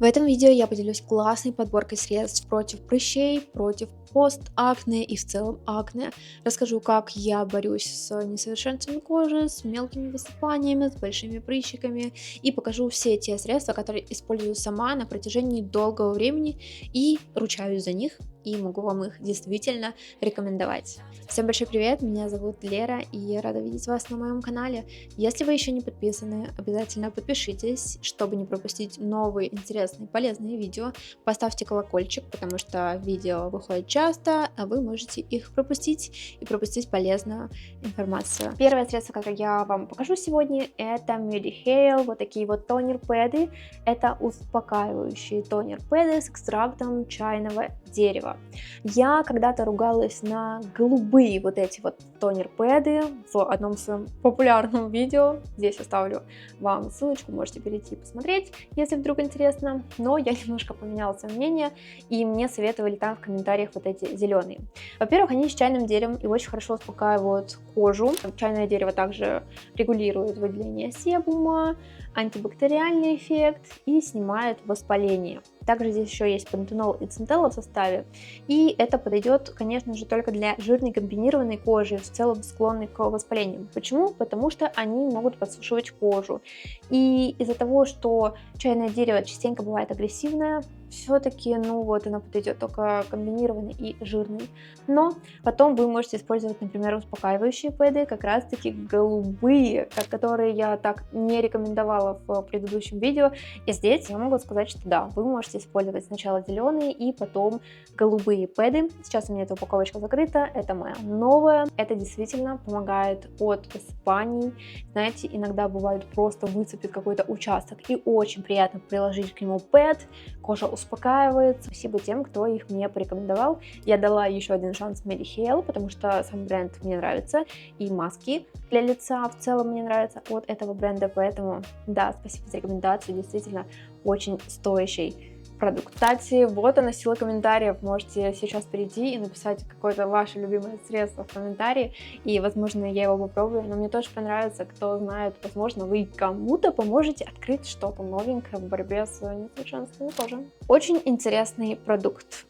В этом видео я поделюсь классной подборкой средств против прыщей, против постакне и в целом акне. Расскажу, как я борюсь с несовершенствами кожи, с мелкими высыпаниями, с большими прыщиками и покажу все те средства, которые использую сама на протяжении долгого времени и ручаюсь за них и могу вам их действительно рекомендовать. Всем большой привет, меня зовут Лера и я рада видеть вас на моем канале. Если вы еще не подписаны, обязательно подпишитесь, чтобы не пропустить новые интересные полезные видео. Поставьте колокольчик, потому что видео выходят часто, а вы можете их пропустить и пропустить полезную информацию. Первое средство, которое я вам покажу сегодня, это Medihale, вот такие вот тонер-пэды. Это успокаивающие тонер-пэды с экстрактом чайного дерева. Я когда-то ругалась на голубые вот эти вот тонер-пэды в одном своем популярном видео. Здесь оставлю вам ссылочку, можете перейти и посмотреть, если вдруг интересно. Но я немножко поменяла свое мнение, и мне советовали там в комментариях вот эти зеленые. Во-первых, они с чайным деревом и очень хорошо успокаивают кожу. Чайное дерево также регулирует выделение себума, антибактериальный эффект и снимает воспаление. Также здесь еще есть пантенол и центелла в составе, и это подойдет, конечно же, только для жирной комбинированной кожи, в целом склонной к воспалениям. Почему? Потому что они могут подсушивать кожу. И из-за того, что чайное дерево частенько бывает агрессивное, все-таки, оно подойдет только комбинированный и жирный. Но потом вы можете использовать, например, успокаивающие пэды, как раз таки голубые, которые я так не рекомендовала в предыдущем видео. И здесь я могу сказать, что да, вы можете использовать сначала зеленые и потом голубые пэды. Сейчас у меня эта упаковочка закрыта, это моя новая. Это действительно помогает от высыпаний. Знаете, иногда бывает просто выцепит какой-то участок и очень приятно приложить к нему пэд, кожа успокаивается. Спасибо тем, кто их мне порекомендовал. Я дала еще один шанс Medihale, потому что сам бренд мне нравится, и маски для лица в целом мне нравятся от этого бренда, поэтому да, спасибо за рекомендацию, действительно очень стоящий продукт. Кстати, вот она, сила комментариев. Можете сейчас перейти и написать какое-то ваше любимое средство в комментарии, и, возможно, я его попробую, но мне тоже понравится. Кто знает, возможно, вы кому-то поможете открыть что-то новенькое в борьбе с несовершенствами кожи. Очень интересный продукт.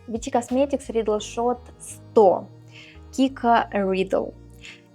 VT Cosmetics Riddle Shot 100 Kika Riddle.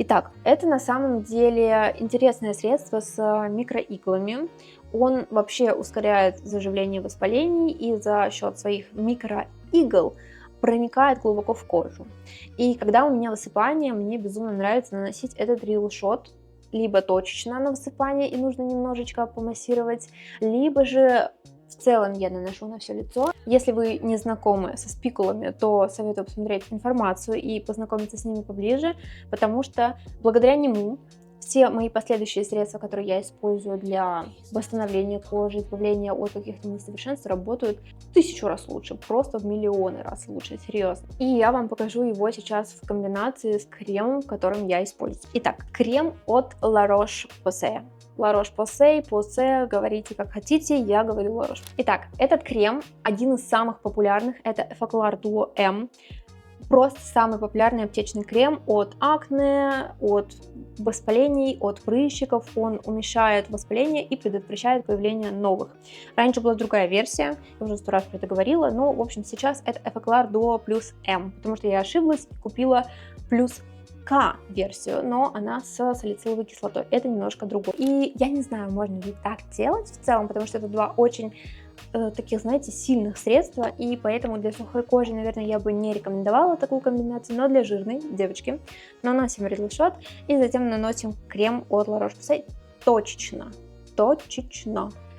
Итак, это на самом деле интересное средство с микроиглами. Он вообще ускоряет заживление воспалений и за счет своих микроигл проникает глубоко в кожу. И когда у меня высыпание, мне безумно нравится наносить этот Riddle Shot либо точечно на высыпание и нужно немножечко помассировать, либо же в целом я наношу на все лицо. Если вы не знакомы со спикулами, то советую посмотреть информацию и познакомиться с ними поближе, потому что благодаря нему все мои последующие средства, которые я использую для восстановления кожи, избавления от каких-то несовершенств, работают в 1000 раз лучше, просто в миллионы раз лучше, серьезно. И я вам покажу его сейчас в комбинации с кремом, которым я использую. Итак, крем от La Roche-Posay. La Roche-Posay, говорите как хотите, я говорю La Roche. Итак, этот крем один из самых популярных, это Effaclar Duo M. Просто самый популярный аптечный крем от акне, от воспалений, от прыщиков. Он уменьшает воспаление и предотвращает появление новых. Раньше была другая версия, я уже 100 раз про это говорила, но, в общем, сейчас это Effaclar Duo плюс M, потому что я ошиблась и купила плюс К версию, но она с салициловой кислотой. Это немножко другое. И я не знаю, можно ли так делать в целом, потому что это два очень таких, знаете, сильных средства, и поэтому для сухой кожи, наверное, я бы не рекомендовала такую комбинацию, но для жирной девочки наносим Riddle Shot и затем наносим крем от La Roche-Posay точечно.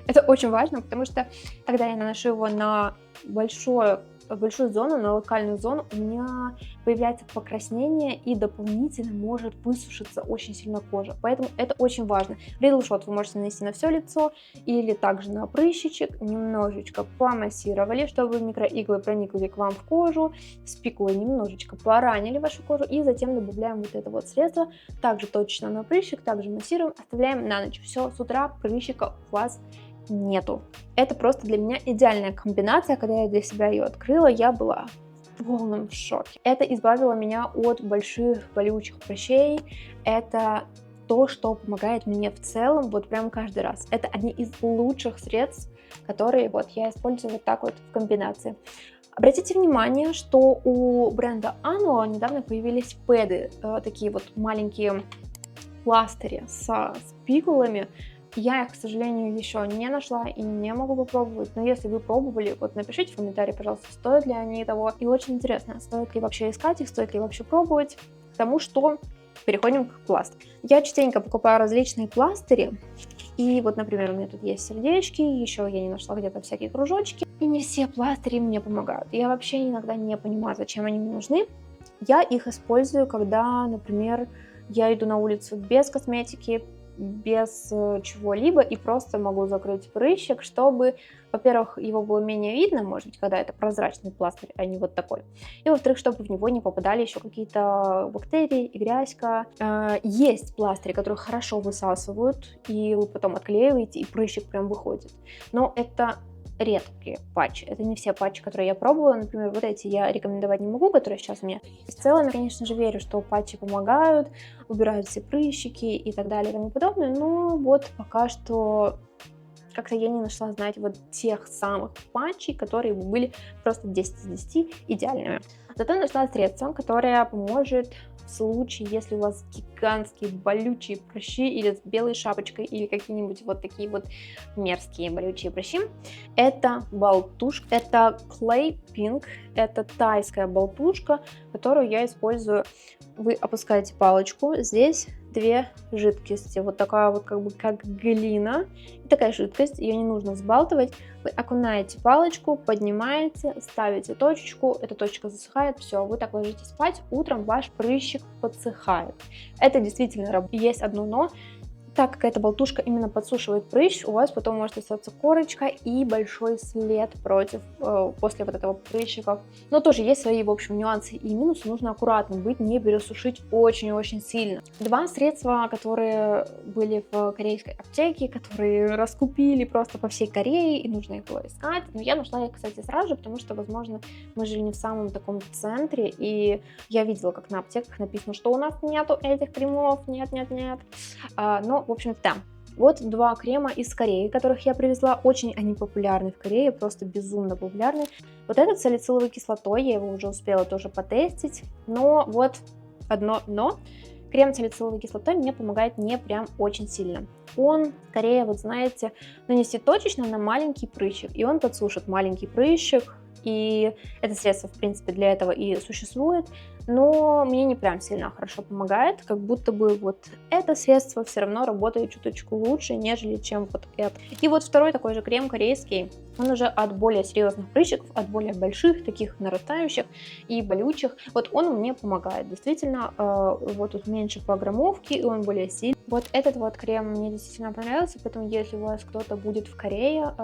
Это очень важно, потому что когда я наношу его на большую зону, на локальную зону, у меня появляется покраснение и дополнительно может высушиться очень сильно кожа. Поэтому это очень важно. Riddle Shot вы можете нанести на все лицо или также на прыщичек, немножечко помассировали, чтобы микроиглы проникли к вам в кожу, спикулы немножечко поранили вашу кожу, и затем добавляем вот это вот средство, также точно на прыщик, также массируем, оставляем на ночь. Все, с утра прыщика у вас нету. Это просто для меня идеальная комбинация. Когда я для себя ее открыла, я была в полном шоке. Это избавило меня от больших болючих прыщей. Это то, что помогает мне в целом, вот прям каждый раз. Это одни из лучших средств, которые вот я использую вот так вот в комбинации. Обратите внимание, что у бренда Annual недавно появились пэды, такие вот маленькие пластыри со спикулами. Я их, к сожалению, еще не нашла и не могу попробовать, но если вы пробовали, вот напишите в комментарии, пожалуйста, стоят ли они того. И очень интересно, стоит ли вообще искать их, стоит ли вообще пробовать, потому что переходим к пластырю. Я частенько покупаю различные пластыри, и вот, например, у меня тут есть сердечки, еще я не нашла где-то всякие кружочки, и не все пластыри мне помогают. Я вообще иногда не понимаю, зачем они мне нужны. Я их использую, когда, например, я иду на улицу без косметики, без чего-либо и просто могу закрыть прыщик, чтобы, во-первых, его было менее видно, может быть, когда это прозрачный пластырь, а не вот такой. И, во-вторых, чтобы в него не попадали еще какие-то бактерии и грязька. Есть пластыри, которые хорошо высасывают, и вы потом отклеиваете, и прыщик прям выходит. Но это редкие патчи. Это не все патчи, которые я пробовала. Например, вот эти я рекомендовать не могу, которые сейчас у меня. В целом, я, конечно же, верю, что патчи помогают, убирают все прыщики и так далее и тому подобное. Но вот пока что как-то я не нашла, знаете, вот тех самых патчей, которые бы были просто 10 из 10 идеальными. Зато нашла средство, которое поможет в случае, если у вас гигантские болючие прыщи или с белой шапочкой, или какие-нибудь вот такие вот мерзкие болючие прыщи. Это болтушка, это Clay Pink, это тайская болтушка, которую я использую. Вы опускаете палочку, здесь две жидкости, вот такая вот как глина, и такая жидкость, ее не нужно взбалтывать, вы окунаете палочку, поднимаете, ставите точечку, эта точка засыхает, все, вы так ложитесь спать, утром ваш прыщик подсыхает. Это действительно работает. Есть одно но. Так как эта болтушка именно подсушивает прыщ, у вас потом может остаться корочка и большой след после вот этого прыщиков. Но тоже есть свои, в общем, нюансы и минусы. Нужно аккуратно быть, не пересушить очень-очень сильно. Два средства, которые были в корейской аптеке, которые раскупили просто по всей Корее, и нужно их было искать. Но я нашла их, кстати, сразу же, потому что, возможно, мы жили не в самом таком центре, и я видела, как на аптеках написано, что у нас нету этих кремов, нет. Но, в общем-то, да. Вот два крема из Кореи, которых я привезла. Очень они популярны в Корее, просто безумно популярны. Вот этот с салициловой кислотой, я его уже успела тоже потестить. Но вот одно но. Крем с салициловой кислотой мне помогает не прям очень сильно. Он скорее, вот знаете, нанести точечно на маленький прыщик, и он подсушит маленький прыщик. И это средство, в принципе, для этого и существует, но мне не прям сильно хорошо помогает, как будто бы вот это средство все равно работает чуточку лучше, нежели чем вот это. И вот второй такой же крем корейский, он уже от более серьезных прыщиков, от более больших, таких нарастающих и болючих, вот он мне помогает, действительно, вот тут меньше по граммовке, и он более сильный. Вот этот вот крем мне действительно понравился, поэтому если у вас кто-то будет в Корее,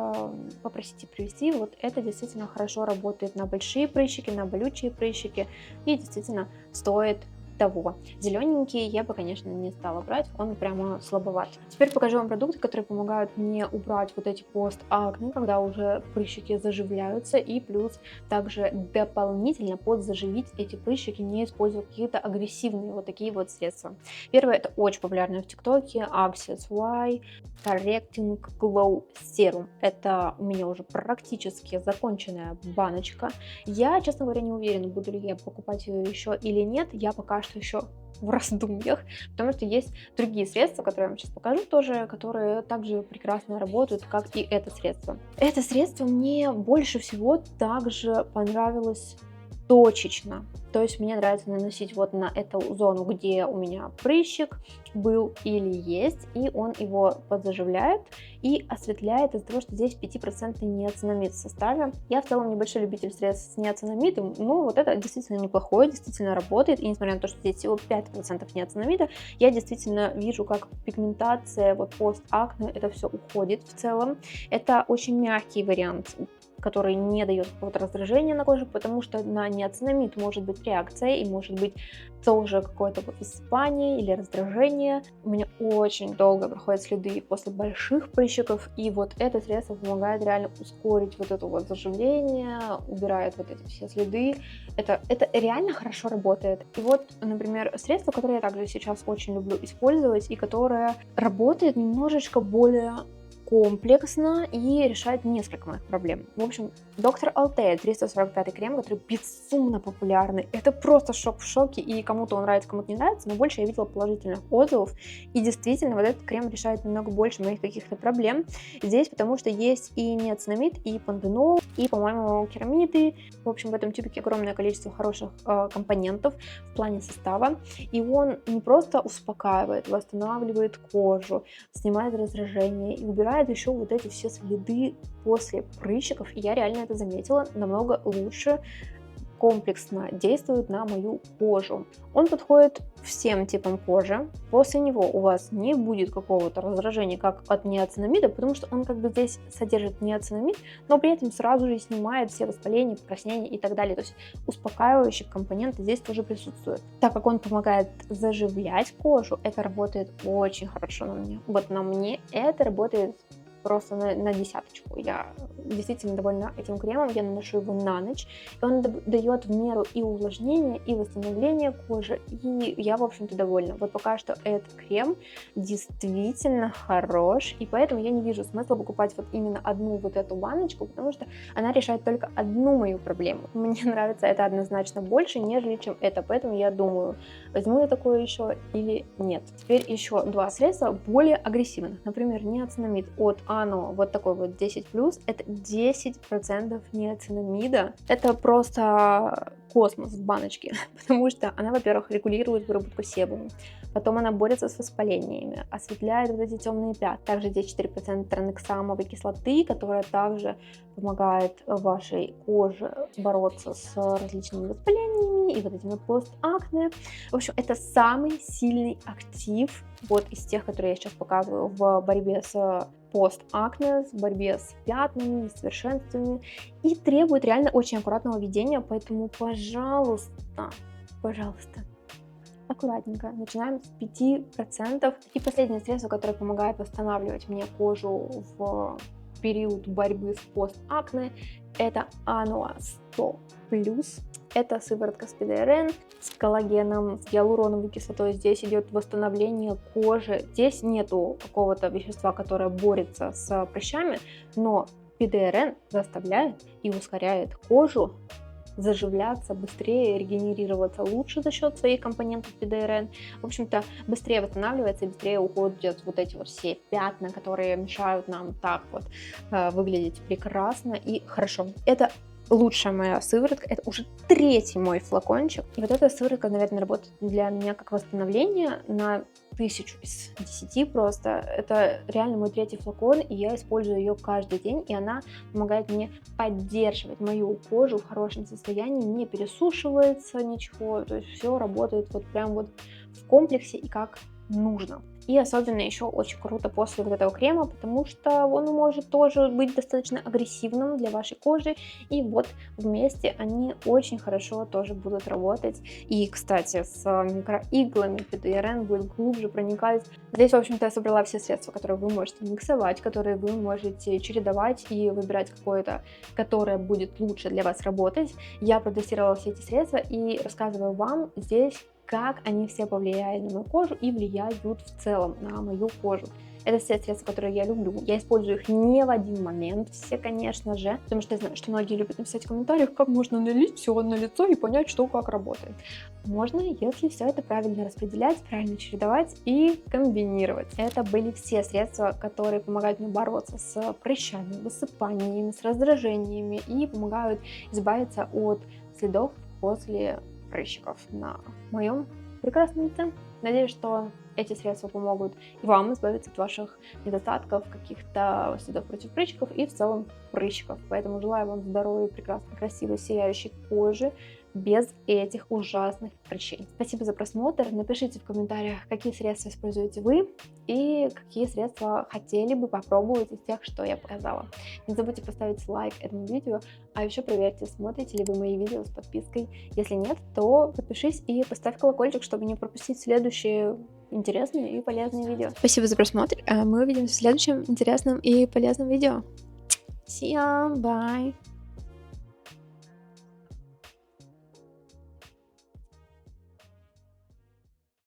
попросите привезти, вот это действительно хорошо работает на большие прыщики, на болючие прыщики, и действительно стоит того. Зелененький я бы, конечно, не стала брать, он прямо слабоват. Теперь покажу вам продукты, которые помогают мне убрать вот эти постакне, когда уже прыщики заживляются, и плюс также дополнительно подзаживить эти прыщики, не используя какие-то агрессивные вот такие вот средства. Первое, это очень популярное в ТикТоке, Access Y Correcting Glow Serum. Это у меня уже практически законченная баночка. Я, честно говоря, не уверена, буду ли я покупать ее еще или нет. Я пока что еще в раздумьях, потому что есть другие средства, которые я вам сейчас покажу тоже, которые также прекрасно работают, как и это средство. Это средство мне больше всего также понравилось точечно. То есть мне нравится наносить вот на эту зону, где у меня прыщик был или есть, и он его подзаживляет и осветляет из-за того, что здесь 5% неоцинамид в составе. Я в целом небольшой любитель средств с неоцинамидом, но вот это действительно неплохое, действительно работает, и несмотря на то, что здесь всего 5% неоцинамида, я действительно вижу, как пигментация, вот постакне, это все уходит в целом. Это очень мягкий вариант, который не дает какого-то раздражения на коже, потому что на неоцинамид может быть реакция и может быть тоже какое-то вот высыпание или раздражение. У меня очень долго проходят следы после больших прыщиков, и вот это средство помогает реально ускорить вот это вот заживление, убирает вот эти все следы. Это реально хорошо работает. И вот, например, средство, которое я также сейчас очень люблю использовать и которое работает немножечко более комплексно и решает несколько моих проблем. В общем, доктор Алтея 345 крем, который безумно популярный. Это просто шок в шоке, и кому-то он нравится, кому-то не нравится, но больше я видела положительных отзывов. И действительно, вот этот крем решает намного больше моих каких-то проблем здесь, потому что есть и неоцинамид, и пантенол, и, по-моему, керамиды. В общем, в этом тюбике огромное количество хороших компонентов в плане состава. И он не просто успокаивает, восстанавливает кожу, снимает раздражение и убирает еще вот эти все следы после прыщиков. И я реально это заметила, намного лучше комплексно действует на мою кожу. Он подходит всем типам кожи. После него у вас не будет какого-то раздражения, как от неоцинамида, потому что он как бы здесь содержит неоцинамид, но при этом сразу же снимает все воспаления, покраснения и так далее. То есть успокаивающие компоненты здесь тоже присутствуют. Так как он помогает заживлять кожу, это работает очень хорошо на мне. Вот на мне это работает просто на десяточку. Я действительно довольна этим кремом, я наношу его на ночь, и он дает в меру и увлажнение, и восстановление кожи, и я, в общем-то, довольна. Вот пока что этот крем действительно хорош, и поэтому я не вижу смысла покупать вот именно одну вот эту баночку, потому что она решает только одну мою проблему. Мне нравится это однозначно больше, нежели чем это, поэтому я думаю, возьму я такое еще или нет. Теперь еще два средства более агрессивных, например, неоцинамид от Ано, вот такой вот 10+, это 10% неоцинамида. Это просто космос в баночке, потому что она, во-первых, регулирует выработку себума, потом она борется с воспалениями, осветляет вот эти темные пятна. Также здесь 4% транексамовой кислоты, которая также помогает вашей коже бороться с различными воспалениями и вот этими постакне. В общем, это самый сильный актив вот из тех, которые я сейчас показываю в борьбе с постакне, в борьбе с пятнами, несовершенствами, и требует реально очень аккуратного ведения, поэтому, пожалуйста, аккуратненько. Начинаем с 5%. И последнее средство, которое помогает восстанавливать мне кожу в период борьбы с постакне, это Ано 100+. Это сыворотка с ПДРН, с коллагеном, с гиалуроновой кислотой. Здесь идет восстановление кожи. Здесь нету какого-то вещества, которое борется с прыщами, но ПДРН заставляет и ускоряет кожу заживляться быстрее, регенерироваться лучше за счет своих компонентов ПДРН. В общем-то, быстрее восстанавливается и быстрее уходят вот эти вот все пятна, которые мешают нам так вот выглядеть прекрасно и хорошо. Это лучшая моя сыворотка, это уже третий мой флакончик. И вот эта сыворотка, наверное, работает для меня как восстановление на 1000 из 10 просто. Это реально мой третий флакон, и я использую ее каждый день, и она помогает мне поддерживать мою кожу в хорошем состоянии, не пересушивается ничего, то есть все работает вот прям вот в комплексе и как нужно. И особенно еще очень круто после вот этого крема, потому что он может тоже быть достаточно агрессивным для вашей кожи. И вот вместе они очень хорошо тоже будут работать. И, кстати, с микроиглами ПДРН будет глубже проникать. Здесь, в общем-то, я собрала все средства, которые вы можете миксовать, которые вы можете чередовать и выбирать какое-то, которое будет лучше для вас работать. Я протестировала все эти средства и рассказываю вам здесь, как они все повлияют на мою кожу и влияют в целом на мою кожу. Это все средства, которые я люблю. Я использую их не в один момент, все, конечно же, потому что я знаю, что многие любят написать в комментариях, как можно налить все на лицо и понять, что как работает. Можно, если все это правильно распределять, правильно чередовать и комбинировать. Это были все средства, которые помогают мне бороться с прыщами, высыпаниями, с раздражениями и помогают избавиться от следов после прыщиков на моем прекрасном лице. Надеюсь, что эти средства помогут и вам избавиться от ваших недостатков, каких-то следов против прыщиков и в целом прыщиков. Поэтому желаю вам здоровой, прекрасной, красивой, сияющей кожи без этих ужасных прыщей. Спасибо за просмотр. Напишите в комментариях, какие средства используете вы и какие средства хотели бы попробовать из тех, что я показала. Не забудьте поставить лайк этому видео, а еще проверьте, смотрите ли вы мои видео с подпиской. Если нет, то подпишись и поставь колокольчик, чтобы не пропустить следующие интересные и полезные видео. Спасибо за просмотр. Мы увидимся в следующем интересном и полезном видео. See ya, bye!